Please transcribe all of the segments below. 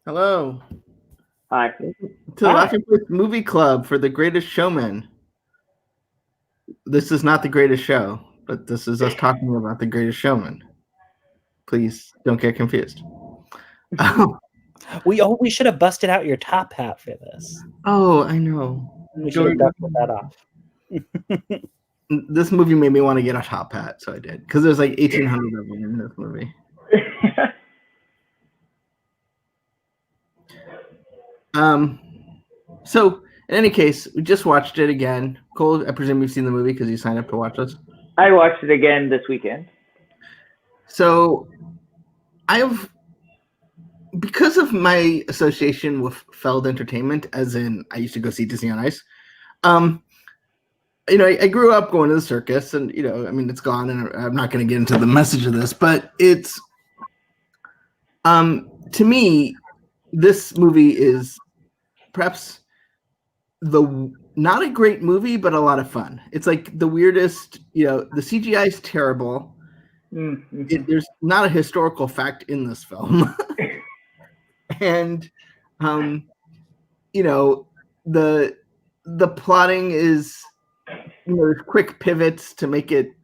Hello Hi. to the Hi. Laughing Place Movie Club for The Greatest Showman. This is not The Greatest Show, but this is us talking about The Greatest Showman. Please don't get confused. We should have busted out your top hat for this. Oh, I know. We should have dusted that off. This movie made me want to get a top hat, so I did. Because there's like 1,800 of them in this movie. So, in any case, we just watched it again. Cole, I presume you've seen the movie because you signed up to watch this. I watched it again this weekend. So, because of my association with Feld Entertainment, as in I used to go see Disney on Ice, I grew up going to the circus, and it's gone, and I'm not going to get into the message of this, but it's to me, this movie is perhaps not a great movie, but a lot of fun. It's like the weirdest, the CGI is terrible. Mm-hmm. There's not a historical fact in this film. And the plotting is quick pivots to make it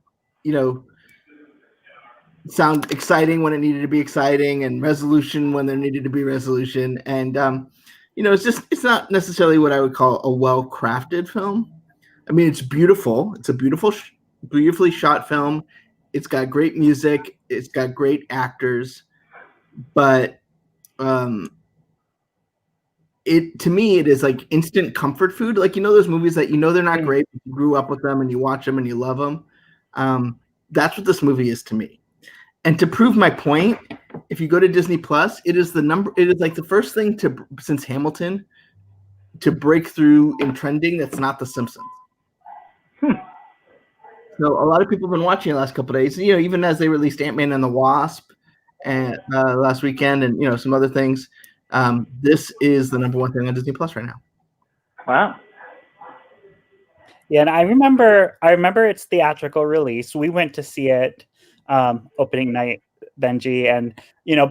sound exciting when it needed to be exciting, and resolution when there needed to be resolution. And it's not necessarily what I would call a well-crafted film. I mean, it's beautiful. It's a beautifully shot film. It's got great music. It's got great actors, but to me, it is like instant comfort food. Like, those movies that they're not great, but you grew up with them and you watch them and you love them. That's what this movie is to me. And to prove my point, if you go to Disney Plus, it is like the first thing since Hamilton to break through in trending that's not The Simpsons. So a lot of people have been watching the last couple of days, even as they released Ant-Man and the Wasp and last weekend, and some other things. This is the number one thing on Disney Plus right now. Wow. Yeah, and I remember its theatrical release. We went to see it opening night, Benji, and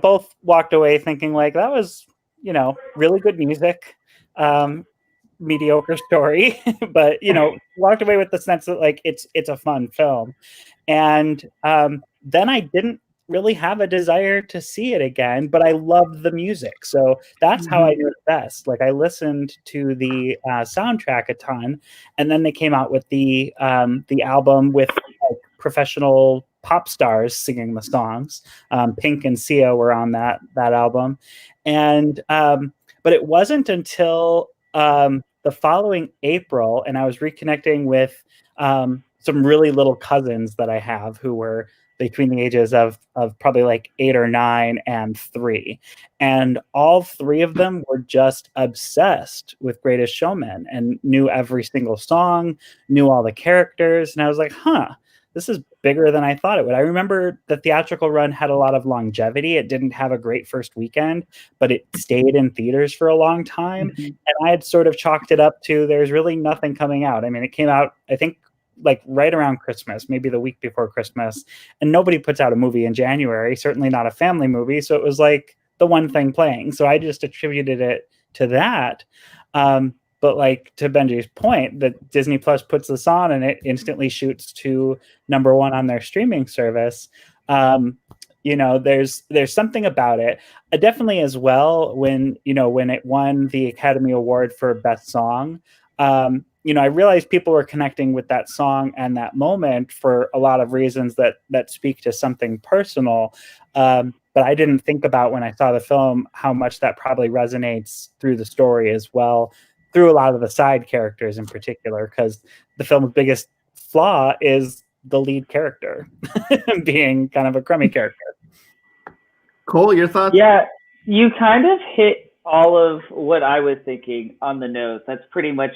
both walked away thinking like that was really good music, mediocre story, but walked away with the sense that like it's a fun film. And then I didn't really have a desire to see it again, but I loved the music, so that's how I knew it best. Like, I listened to the soundtrack a ton, and then they came out with the album with like professional pop stars singing the songs. Pink and Sia were on that album, and but it wasn't until the following April, and I was reconnecting with some really little cousins that I have who were between the ages of probably like 8 or 9 and 3. And all 3 of them were just obsessed with Greatest Showman and knew every single song, knew all the characters. And I was like, this is bigger than I thought it would. I remember the theatrical run had a lot of longevity. It didn't have a great first weekend, but it stayed in theaters for a long time. Mm-hmm. And I had sort of chalked it up to there's really nothing coming out. I mean, it came out, I think, like right around Christmas, maybe the week before Christmas, and nobody puts out a movie in January, certainly not a family movie. So it was like the one thing playing. So I just attributed it to that. But like to Benji's point, that Disney Plus puts this on and it instantly shoots to number 1 on their streaming service. There's something about it. Definitely as well when it won the Academy Award for Best Song. I realized people were connecting with that song and that moment for a lot of reasons that speak to something personal. But I didn't think about when I saw the film how much that probably resonates through the story as well, through a lot of the side characters in particular, because the film's biggest flaw is the lead character being kind of a crummy character. Cole, your thoughts? Yeah, you kind of hit all of what I was thinking on the nose. That's pretty much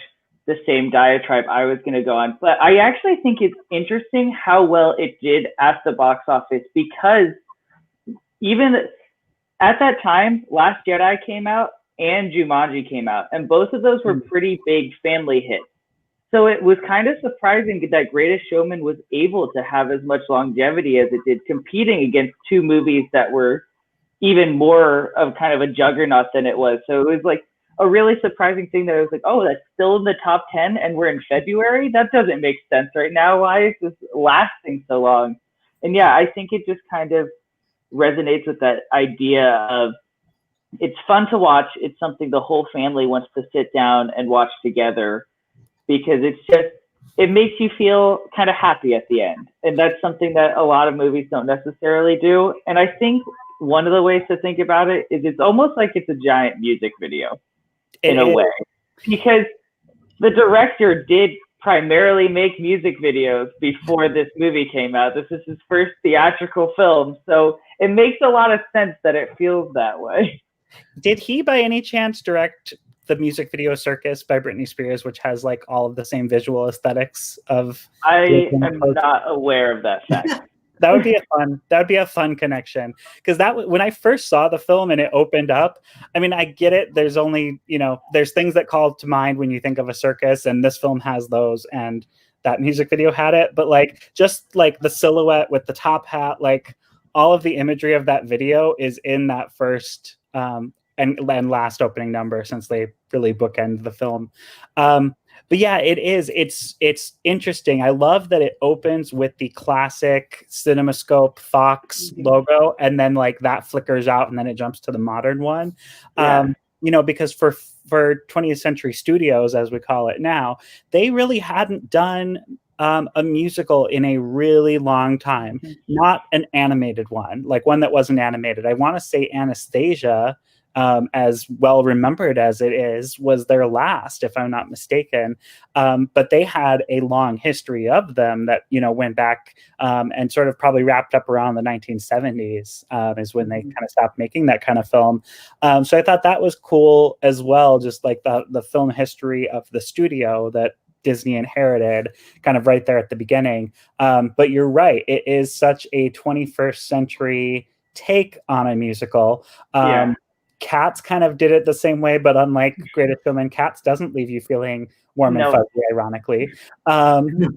the same diatribe I was going to go on. But I actually think it's interesting how well it did at the box office, because even at that time, Last Jedi came out and Jumanji came out, and both of those were pretty big family hits. So it was kind of surprising that Greatest Showman was able to have as much longevity as it did, competing against 2 movies that were even more of kind of a juggernaut than it was. So it was like a really surprising thing that I was like, oh, that's still in the top 10 and we're in February? That doesn't make sense right now. Why is this lasting so long? And yeah, I think it just kind of resonates with that idea of it's fun to watch. It's something the whole family wants to sit down and watch together because it makes you feel kind of happy at the end. And that's something that a lot of movies don't necessarily do. And I think one of the ways to think about it is it's almost like it's a giant music video in a way, because the director did primarily make music videos before this movie came out. This is his first theatrical film. So it makes a lot of sense that it feels that way. Did he by any chance direct the music video Circus by Britney Spears, which has like all of the same visual aesthetics of? I am not aware of that fact. That would be a fun connection, because when I first saw the film and it opened up, I mean, I get it. There's only, there's things that call to mind when you think of a circus, and this film has those, and that music video had it. But like, just like the silhouette with the top hat, like all of the imagery of that video is in that first and last opening number, since they really bookend the film. But yeah, it's interesting. I love that it opens with the classic CinemaScope Fox logo, and then like that flickers out, and then it jumps to the modern one. Yeah. Because for 20th Century Studios, as we call it now, they really hadn't done a musical in a really long time. Not an animated one, like one that wasn't animated. I want to say Anastasia, as well remembered as it is, was their last, if I'm not mistaken. But they had a long history of them that, went back and sort of probably wrapped up around the 1970s is when they kind of stopped making that kind of film. So I thought that was cool as well, just like the film history of the studio that Disney inherited kind of right there at the beginning. But you're right, it is such a 21st century take on a musical. Cats kind of did it the same way, but unlike Greatest Showman, Cats doesn't leave you feeling warm and fuzzy, ironically. And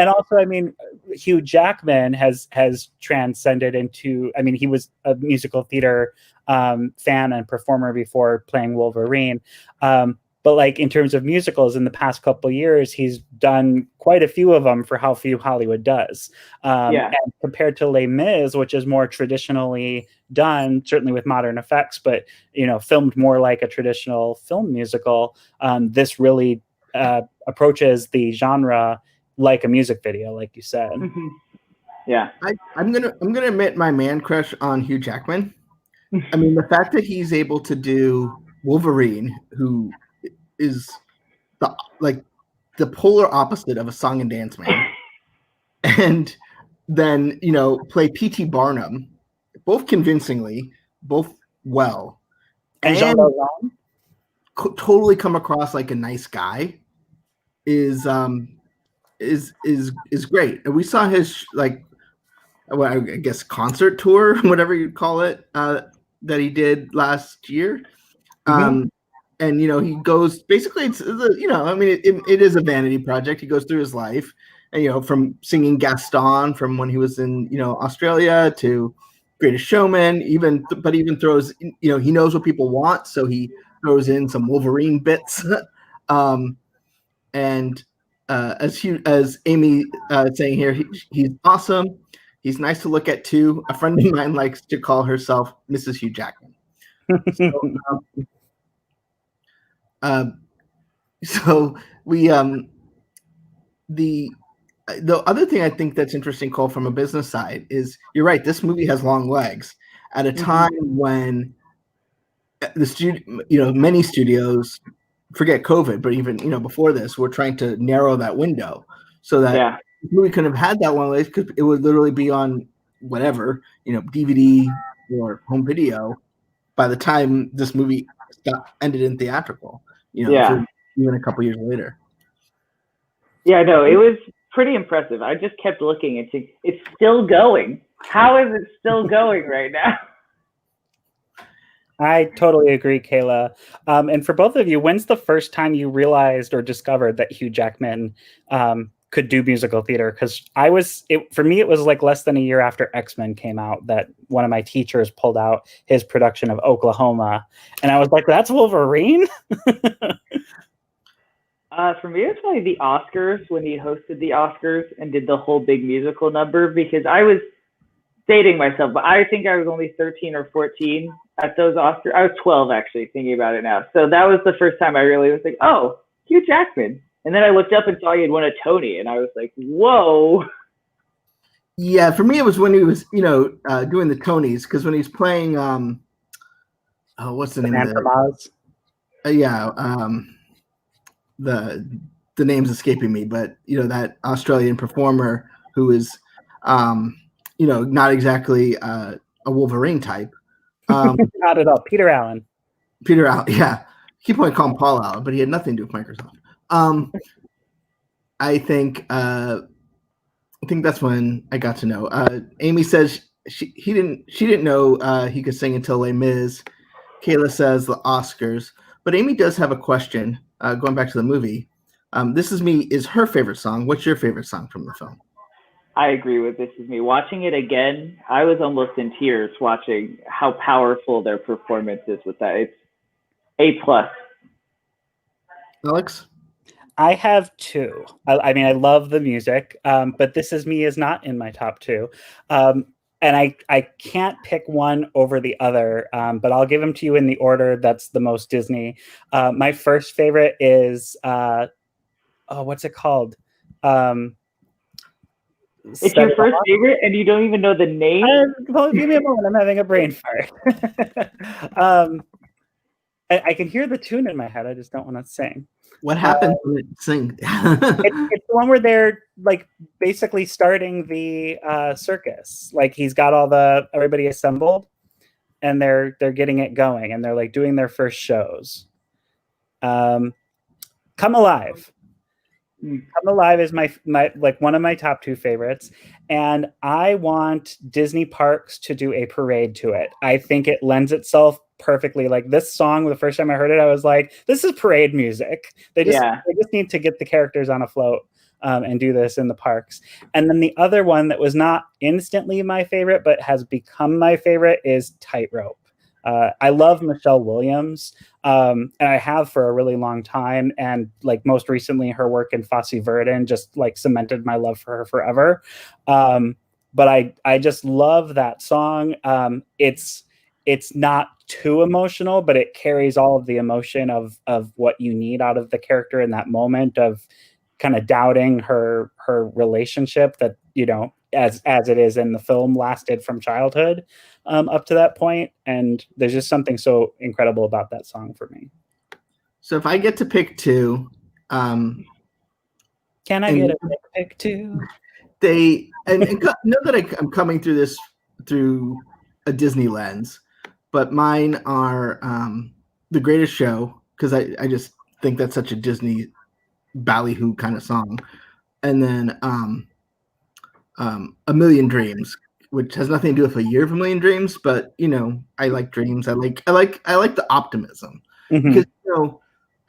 also, I mean, Hugh Jackman has transcended into, I mean, he was a musical theater fan and performer before playing Wolverine. But like in terms of musicals in the past couple of years, he's done quite a few of them for how few Hollywood does. And compared to Les Mis, which is more traditionally done, certainly with modern effects, but filmed more like a traditional film musical, this really approaches the genre like a music video, like you said. Yeah, I'm gonna admit my man crush on Hugh Jackman. I mean, the fact that he's able to do Wolverine, who is the polar opposite of a song and dance man, and then play P.T. Barnum, both convincingly, both well, and totally come across like a nice guy, is great. And we saw his I guess concert tour, whatever you'd call it, that he did last year. And he goes, basically it's it is a vanity project. He goes through his life, and from singing Gaston from when he was in Australia to Greatest Showman, even throws, he knows what people want, so he throws in some Wolverine bits. And as Amy saying here, he's awesome. He's nice to look at too. A friend of mine likes to call herself Mrs. Hugh Jackman. So we the other thing I think that's interesting, Cole, from a business side, is you're right. This movie has long legs at a time when the many studios, forget COVID, but even before this, we're trying to narrow that window so that the movie couldn't have had that long legs, because it would literally be on whatever DVD or home video by the time this movie ended in theatrical. Even a couple years later. Yeah, no, it was pretty impressive. I just kept looking and thinking, it's still going. How is it still going right now? I totally agree, Kayla. And for both of you, when's the first time you realized or discovered that Hugh Jackman could do musical theater, because for me it was like less than a year after X-Men came out that one of my teachers pulled out his production of Oklahoma, and I was like, that's Wolverine. For me, it's probably the Oscars, when he hosted the Oscars and did the whole big musical number, because I was dating myself, but I think I was only 13 or 14 at those Oscars. I was 12, actually, thinking about it now. So that was the first time I really was like, oh, Hugh Jackman. And then I looked up and saw he had won a Tony, and I was like, whoa. Yeah, for me, it was when he was, doing the Tonys, because when he's playing, what's the name of it? The name's escaping me, but that Australian performer who is, not exactly a Wolverine type. Not at all. Peter Allen. Yeah. Keep on calling Paul Allen, but he had nothing to do with Microsoft. I think that's when I got to know. Amy says she didn't know he could sing until Les Mis. Kayla says the Oscars, but Amy does have a question. Going back to the movie, "This Is Me" is her favorite song. What's your favorite song from the film? I agree with "This Is Me." Watching it again, I was almost in tears watching how powerful their performance is with that. It's A+. Alex? I have two. I mean, I love the music, but "This Is Me" is not in my top two. And I can't pick one over the other, but I'll give them to you in the order that's the most Disney. My first favorite is, what's it called? It's your first favorite, and you don't even know the name? Well, give me a moment. I'm having a brain fart. I can hear the tune in my head. I just don't want to sing. What happens when it sings? It's the one where they're like basically starting the circus. Like he's got everybody assembled, and they're getting it going, and they're like doing their first shows. Come Alive. Come Alive is my like one of my top two favorites, and I want Disney parks to do a parade to it. I think it lends itself perfectly. Like this song, the first time I heard it, I was like, this is parade music. They just need to get the characters on a float and do this in the parks. And then the other one that was not instantly my favorite but has become my favorite is Tightrope. I love Michelle Williams, and I have for a really long time. And like most recently, her work in Fosse Verdon just like cemented my love for her forever. But I just love that song. It's not too emotional, but it carries all of the emotion of what you need out of the character in that moment of kind of doubting her relationship that, as it is in the film, lasted from childhood up to that point. And there's just something so incredible about that song for me. So if I get to pick two, can I get a pick two? They and know that I'm coming through this through a Disney lens, but mine are The Greatest Show, because I just think that's such a Disney ballyhoo kind of song, and then A Million Dreams, which has nothing to do with A Year of a Million Dreams, but I like dreams. I like the optimism, because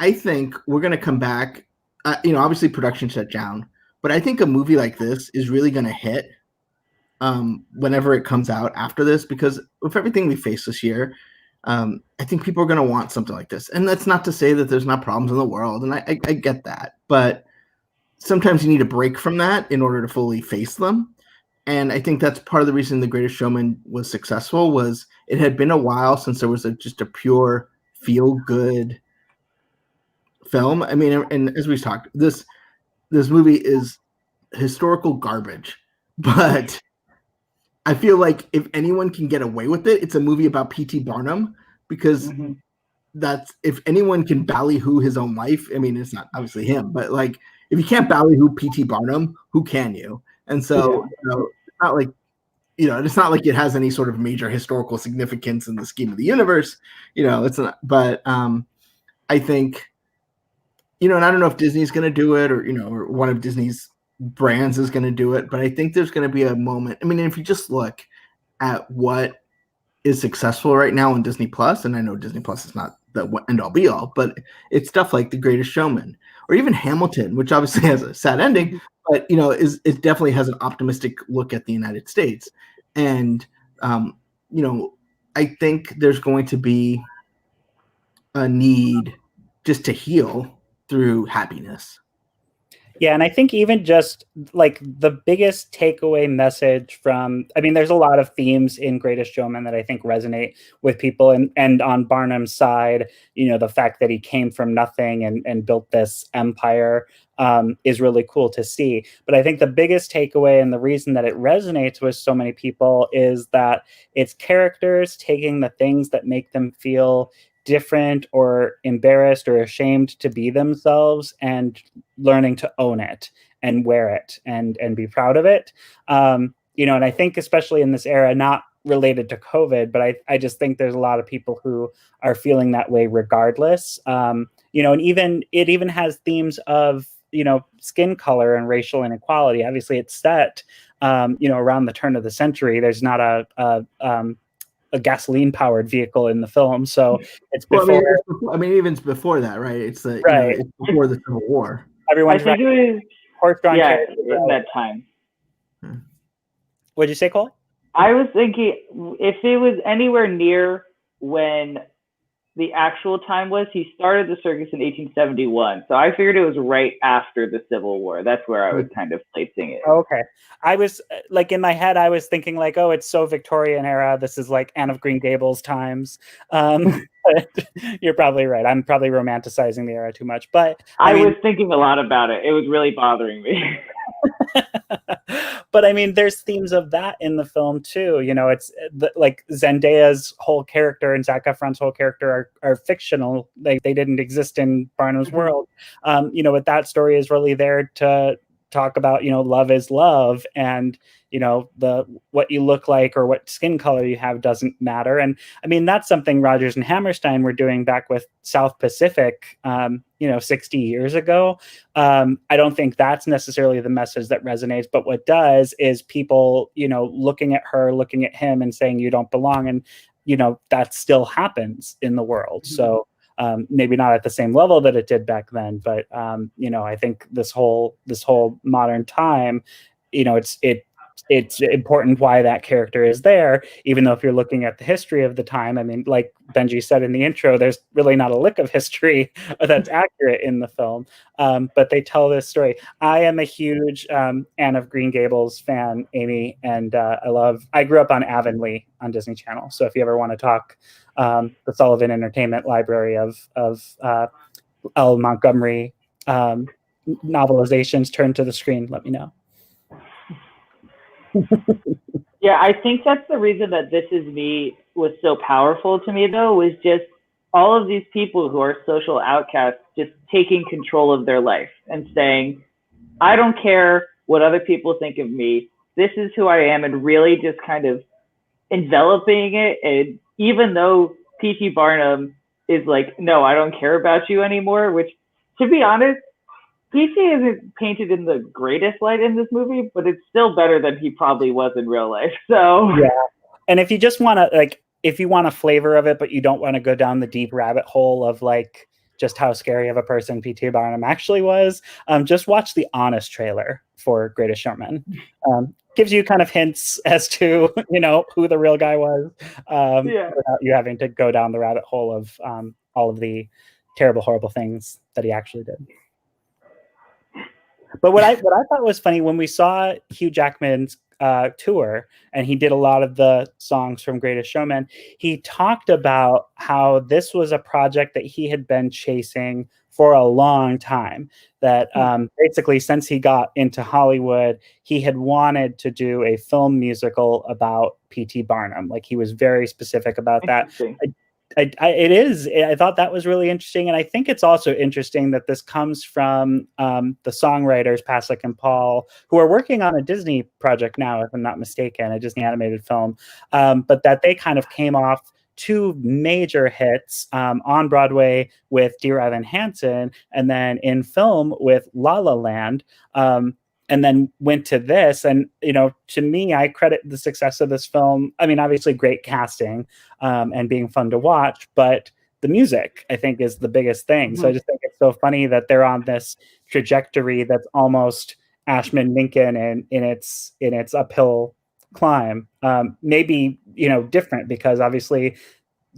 I think we're gonna come back. Obviously production shut down, but I think a movie like this is really gonna hit whenever it comes out after this, because with everything we face this year, I think people are gonna want something like this. And that's not to say that there's not problems in the world, and I get that, but sometimes you need a break from that in order to fully face them. And I think that's part of the reason The Greatest Showman was successful, was it had been a while since there was just a pure feel-good film. I mean, and as we've talked, this movie is historical garbage, but I feel like if anyone can get away with it, it's a movie about P.T. Barnum, because that's, if anyone can ballyhoo his own life, I mean, it's not obviously him, but like, if you can't ballyhoo P.T. Barnum, who can you? And so, it's not like, it's not like it has any sort of major historical significance in the scheme of the universe, it's not, but I think, and I don't know if Disney's going to do it, or, or one of Disney's brands is going to do it, but I think there's going to be a moment. I mean, if you just look at what is successful right now on Disney Plus, and I know Disney Plus is not the end all be all, but it's stuff like The Greatest Showman or even Hamilton, which obviously has a sad ending, but it definitely has an optimistic look at the United States. And I think there's going to be a need just to heal through happiness. Yeah, and I think even just like the biggest takeaway message from, I mean, there's a lot of themes in Greatest Showman that I think resonate with people, and on Barnum's side, the fact that he came from nothing and built this empire is really cool to see. But I think the biggest takeaway and the reason that it resonates with so many people is that it's characters taking the things that make them feel different or embarrassed or ashamed to be themselves and learning to own it and wear it and be proud of it. And I think especially in this era, not related to COVID, but I just think there's a lot of people who are feeling that way regardless. And it even has themes of, skin color and racial inequality. Obviously it's set, around the turn of the century. There's not a gasoline powered vehicle in the film, so it's before. Even before that, right? It's right. It's before the Civil War. Everyone's I think it was horse-drawn carriage in that time. What'd you say, Cole? I was thinking if it was anywhere near when the actual time was, he started the circus in 1871. So I figured it was right after the Civil War. That's where I was kind of placing it. Okay. I was like, in my head, I was thinking like, oh, it's so Victorian era. This is like Anne of Green Gables times. But you're probably right. I'm probably romanticizing the era too much. But I was thinking a lot about it. It was really bothering me. But I mean, there's themes of that in the film too. It's like Zendaya's whole character and Zac Efron's whole character are fictional. Like they didn't exist in Barnum's world. But that story is really there to talk about, love is love, and what you look like or what skin color you have doesn't matter. And I mean, that's something Rodgers and Hammerstein were doing back with South Pacific, 60 years ago. I don't think that's necessarily the message that resonates, but what does is people, looking at her, looking at him and saying you don't belong. And, that still happens in the world. Mm-hmm. So maybe not at the same level that it did back then, but I think this whole modern time, it's important why that character is there, even though if you're looking at the history of the time, I mean, like Benji said in the intro, there's really not a lick of history that's accurate in the film, but they tell this story. I am a huge Anne of Green Gables fan, Amy, and I grew up on Avonlea on Disney Channel, so if you ever want to talk the Sullivan Entertainment Library of L. Montgomery novelizations turned to the screen, let me know. Yeah, I think that's the reason that This Is Me was so powerful to me, though, was just all of these people who are social outcasts just taking control of their life and saying, I don't care what other people think of me. This is who I am, and really just kind of enveloping it. And even though P.T. Barnum is like, no, I don't care about you anymore, which, to be honest, P.T. isn't painted in the greatest light in this movie, but it's still better than he probably was in real life. So yeah, and if you just want to if you want a flavor of it, but you don't want to go down the deep rabbit hole of like just how scary of a person P.T. Barnum actually was, just watch the Honest trailer for Greatest Showman. Gives you kind of hints as to who the real guy was, without you having to go down the rabbit hole of all of the terrible, horrible things that he actually did. But what I thought was funny when we saw Hugh Jackman's tour and he did a lot of the songs from Greatest Showman, he talked about how this was a project that he had been chasing for a long time. That basically since he got into Hollywood, he had wanted to do a film musical about P.T. Barnum. Like he was very specific about that. I thought that was really interesting. And I think it's also interesting that this comes from the songwriters, Pasek and Paul, who are working on a Disney project now, if I'm not mistaken, a Disney animated film, but that they kind of came off two major hits on Broadway with Dear Evan Hansen, and then in film with La La Land. and then went to this. And, to me, I credit the success of this film. I mean, obviously great casting, and being fun to watch, but the music, I think, is the biggest thing. Mm-hmm. So I just think it's so funny that they're on this trajectory that's almost Ashman Minkin in its uphill climb. Maybe, different, because obviously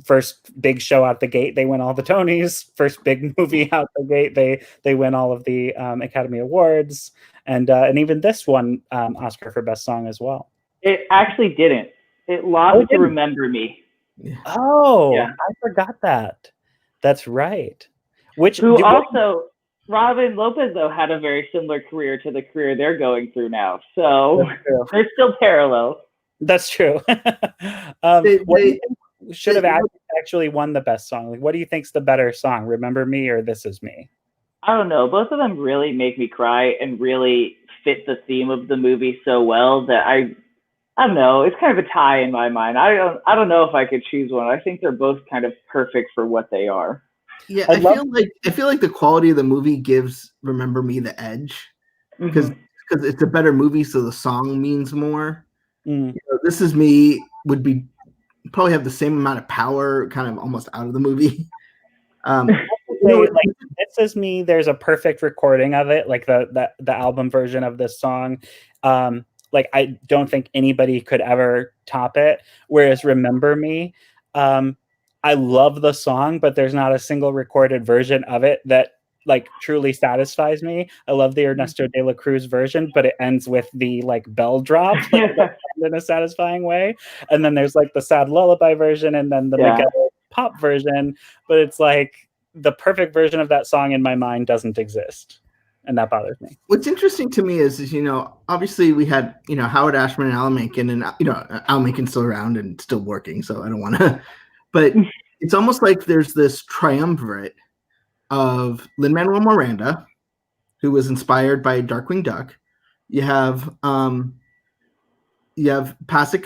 first big show out the gate, they win all the Tonys. First big movie out the gate, they win all of the Academy Awards, and even this won Oscar for Best Song as well. It actually didn't. It lost to Remember Me. Oh, yeah. I forgot that. That's right. Robin Lopez, though, had a very similar career to the career they're going through now. So there's still parallels. That's true. Should have actually won the best song? Like, what do you think's the better song, Remember Me or This Is Me? I don't know. Both of them really make me cry and really fit the theme of the movie so well that I don't know. It's kind of a tie in my mind. I don't know if I could choose one. I think they're both kind of perfect for what they are. Yeah, I feel like the quality of the movie gives Remember Me the edge, because it's a better movie, so the song means more. This Is Me would be probably have the same amount of power, kind of almost out of the movie. This Is Me, there's a perfect recording of it, like the album version of this song. I don't think anybody could ever top it. Whereas Remember Me, I love the song, but there's not a single recorded version of it that truly satisfies me. I love the Ernesto de la Cruz version, but it ends with the bell drop in a satisfying way. And then there's the sad lullaby version, and then the Miguel pop version. But it's the perfect version of that song in my mind doesn't exist. And that bothers me. What's interesting to me is obviously we had, Howard Ashman and Alan Menken, and, Alan Menken's still around and still working, so I don't want to, but it's almost like there's this triumvirate of Lin-Manuel Miranda, who was inspired by Darkwing Duck. You have Pasek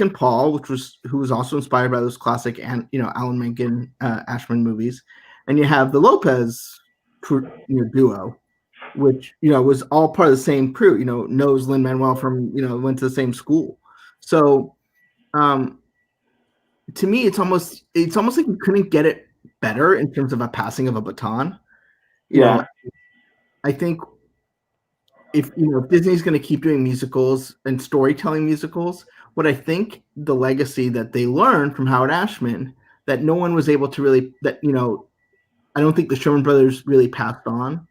and Paul, who was also inspired by those classic and Alan Menken Ashman movies, and you have the Lopez duo, which was all part of the same crew. Knows Lin-Manuel from went to the same school. So to me, it's almost like you couldn't get it better in terms of a passing of a baton. I think if Disney's going to keep doing musicals and storytelling musicals, what I think the legacy that they learned from Howard Ashman that no one was able to really, I don't think the Sherman Brothers really passed on,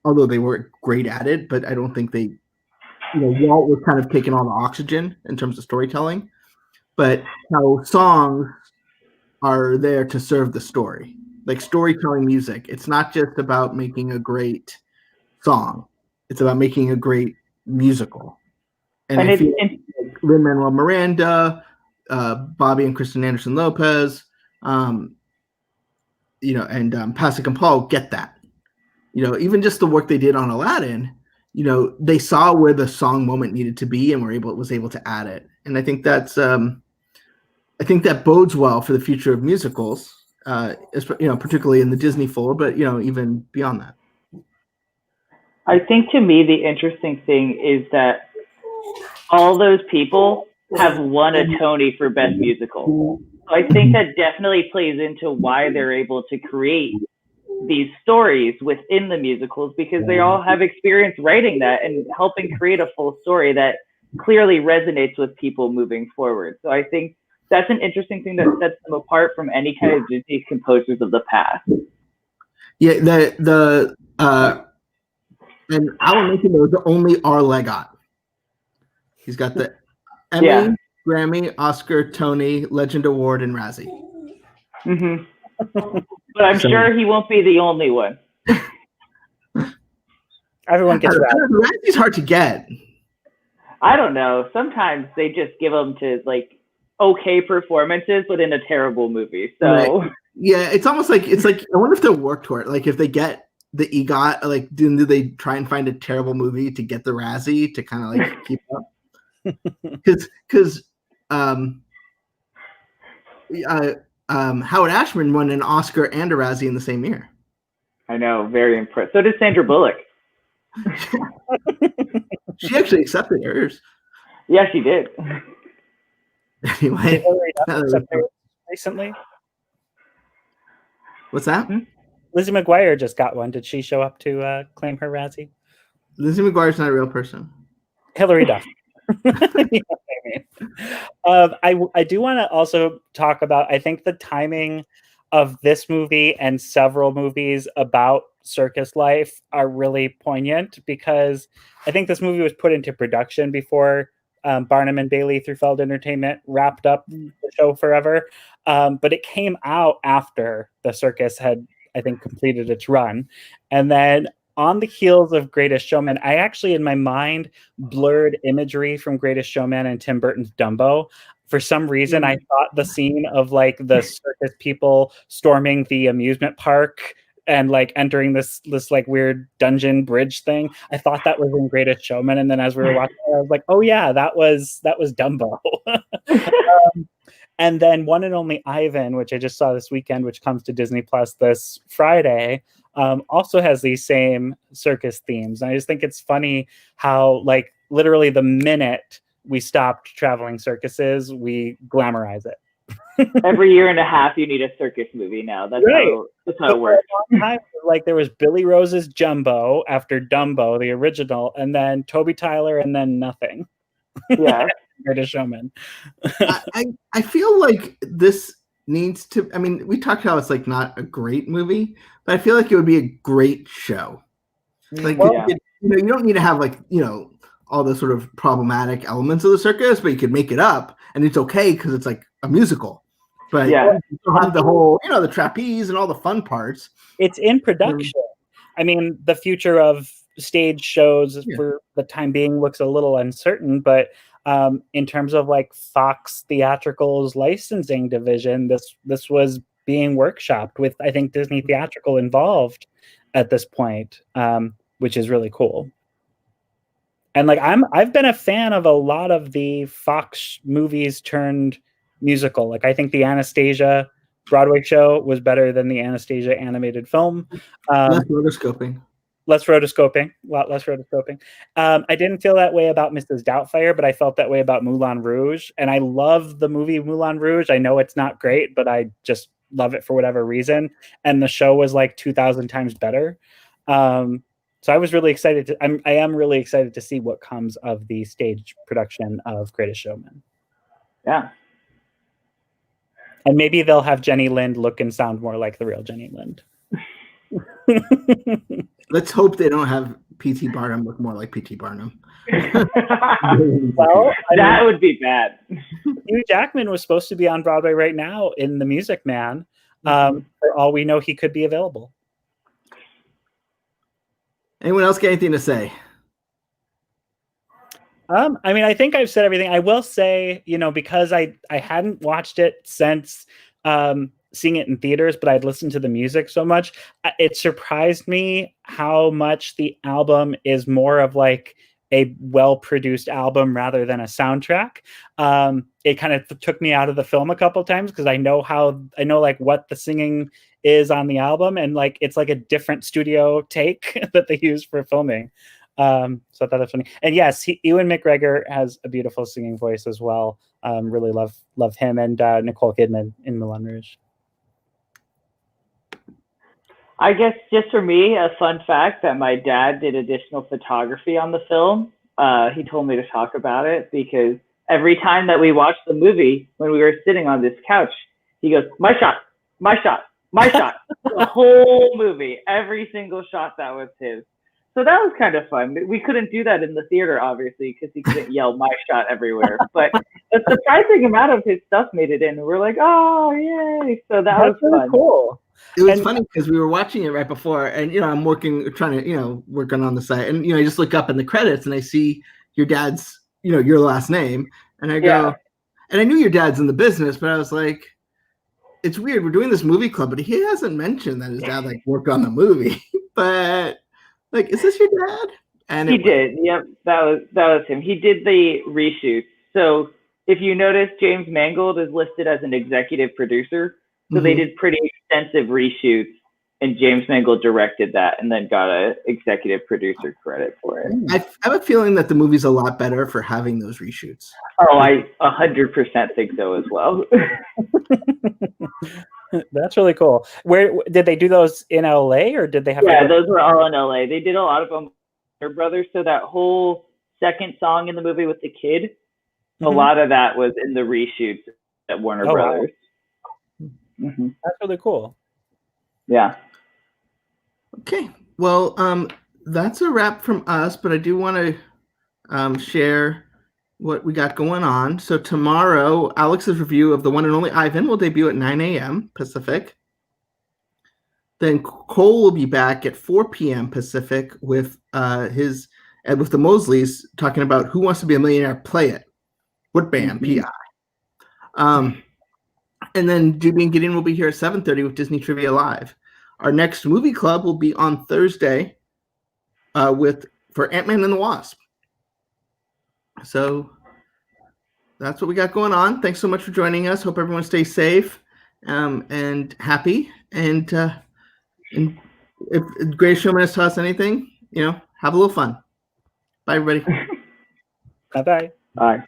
although they were great at it, but I don't think they, Walt was kind of taking all the oxygen in terms of storytelling, but how songs are there to serve the story. Storytelling music, it's not just about making a great song, it's about making a great musical. And I feel Lin-Manuel Miranda, Bobby and Kristen Anderson Lopez, and Pasek and Paul get that. Even just the work they did on Aladdin, they saw where the song moment needed to be and was able to add it. And I think that's I think that bodes well for the future of musicals. Particularly in the Disney fold, but even beyond that. I think to me the interesting thing is that all those people have won a Tony for Best Musical. So I think that definitely plays into why they're able to create these stories within the musicals, because they all have experience writing that and helping create a full story that clearly resonates with people moving forward. So I think that's an interesting thing that sets them apart from any kind of Disney composers of the past. Yeah, and Alan Menken was the only R. Legot. He's got the Emmy, Grammy, Oscar, Tony, Legend Award, and Razzie. But I'm sure he won't be the only one. Everyone gets Razzie. Razzie's hard to get. I don't know. Sometimes they just give them to okay performances, but in a terrible movie. So yeah, it's almost like I wonder if they'll work toward it. If they get the EGOT, do they try and find a terrible movie to get the Razzie to kind of keep up? Because Howard Ashman won an Oscar and a Razzie in the same year. I know, very impressed. So did Sandra Bullock. She actually accepted hers. Yeah, she did. Anyway, recently. What's that? Lizzie McGuire just got one. Did she show up to claim her Razzie? Lizzie McGuire's not a real person. Hilary Duff. You know what I mean? I do want to also talk about, I think the timing of this movie and several movies about circus life are really poignant, because I think this movie was put into production before Barnum and Bailey through Feld Entertainment wrapped up the show forever. But it came out after the circus had, I think, completed its run. And then on the heels of Greatest Showman, I actually, in my mind, blurred imagery from Greatest Showman and Tim Burton's Dumbo. For some reason, I thought the scene of like the circus people storming the amusement park and like entering this like weird dungeon bridge thing, I thought that was in Greatest Showman. And then as we were watching it, I was like, oh yeah, that was Dumbo. And then One and Only Ivan, which I just saw this weekend, which comes to Disney Plus this Friday, also has these same circus themes. And I just think it's funny how, like, literally the minute we stopped traveling circuses, we glamorize it. Every year and a half, you need a circus movie now. That's right. how it works. Like there was Billy Rose's Jumbo after Dumbo, the original, and then Toby Tyler, and then nothing. Yeah. Greatest Showman. I feel like this needs to. I mean, we talked how it's like not a great movie, but I feel like it would be a great show. Like, you don't need to have like all the sort of problematic elements of the circus, but you could make it up, and it's okay because it's like a musical. But you don't have the whole, the trapeze and all the fun parts. It's in production. I mean, the future of stage shows for the time being looks a little uncertain, but in terms of like Fox Theatrical's licensing division, this was being workshopped with, I think, Disney Theatrical involved at this point, which is really cool. And like I've been a fan of a lot of the Fox movies turned musical. Like I think the Anastasia Broadway show was better than the Anastasia animated film. Less rotoscoping. Less rotoscoping. A lot less rotoscoping. I didn't feel that way about Mrs. Doubtfire, but I felt that way about Moulin Rouge. And I love the movie Moulin Rouge. I know it's not great, but I just love it for whatever reason. And the show was like 2,000 times better. So I was really excited I am really excited to see what comes of the stage production of Greatest Showman. Yeah. And maybe they'll have Jenny Lind look and sound more like the real Jenny Lind. Let's hope they don't have P.T. Barnum look more like P.T. Barnum. Well, that would be bad. Hugh Jackman was supposed to be on Broadway right now in The Music Man. For all we know, he could be available. Anyone else got anything to say? I mean, I think I've said everything. I will say, because I hadn't watched it since seeing it in theaters, but I'd listened to the music so much, it surprised me how much the album is more of like a well-produced album rather than a soundtrack. It kind of took me out of the film a couple times because I know like what the singing is on the album, and like it's like a different studio take that they use for filming. So I thought that's funny. And yes, Ewan McGregor has a beautiful singing voice as well. Really love him and Nicole Kidman in Moulin Rouge. I guess just for me, a fun fact that my dad did additional photography on the film. He told me to talk about it because every time that we watched the movie, when we were sitting on this couch, he goes, "My shot, my shot, my shot." The whole movie, every single shot that was his. So that was kind of fun. We couldn't do that in the theater, obviously, because he couldn't yell "my shot" everywhere. But a surprising amount of his stuff made it in. And we're like, "Oh, yay!" So that was really fun. Cool. It was funny because we were watching it right before, and I'm trying to working on the site, and I just look up in the credits and I see your dad's your last name, and I go, and I knew your dad's in the business, but I was like, it's weird. We're doing this movie club, but he hasn't mentioned that his dad like worked on the movie, but. Like, is this your dad? And he did. Yep, that was him. He did the reshoot. So if you notice, James Mangold is listed as an executive producer. So they did pretty extensive reshoots and James Mangold directed that, and then got a executive producer credit for it. I have a feeling that the movie's a lot better for having those reshoots. Oh, I 100% think so as well. That's really cool. Where did they do those in LA, or did they have? Yeah, those were all in LA. They did a lot of them. Their brothers. So that whole second song in the movie with the kid, a lot of that was in the reshoots at Warner Brothers. Wow. That's really cool. Yeah. Okay. Well, that's a wrap from us, but I do want to share what we got going on. So tomorrow, Alex's review of The One and Only Ivan will debut at 9 a.m. Pacific. Then Cole will be back at 4 p.m. Pacific with with the Mosleys talking about Who Wants to Be a Millionaire? Play It. What band? PI. And then Juby and Gideon will be here at 7:30 with Disney Trivia Live. Our next movie club will be on Thursday for Ant-Man and the Wasp. So that's what we got going on. Thanks so much for joining us. Hope everyone stays safe and happy. And if Greatest Showman has taught us anything, have a little fun. Bye, everybody. Bye-bye. Bye.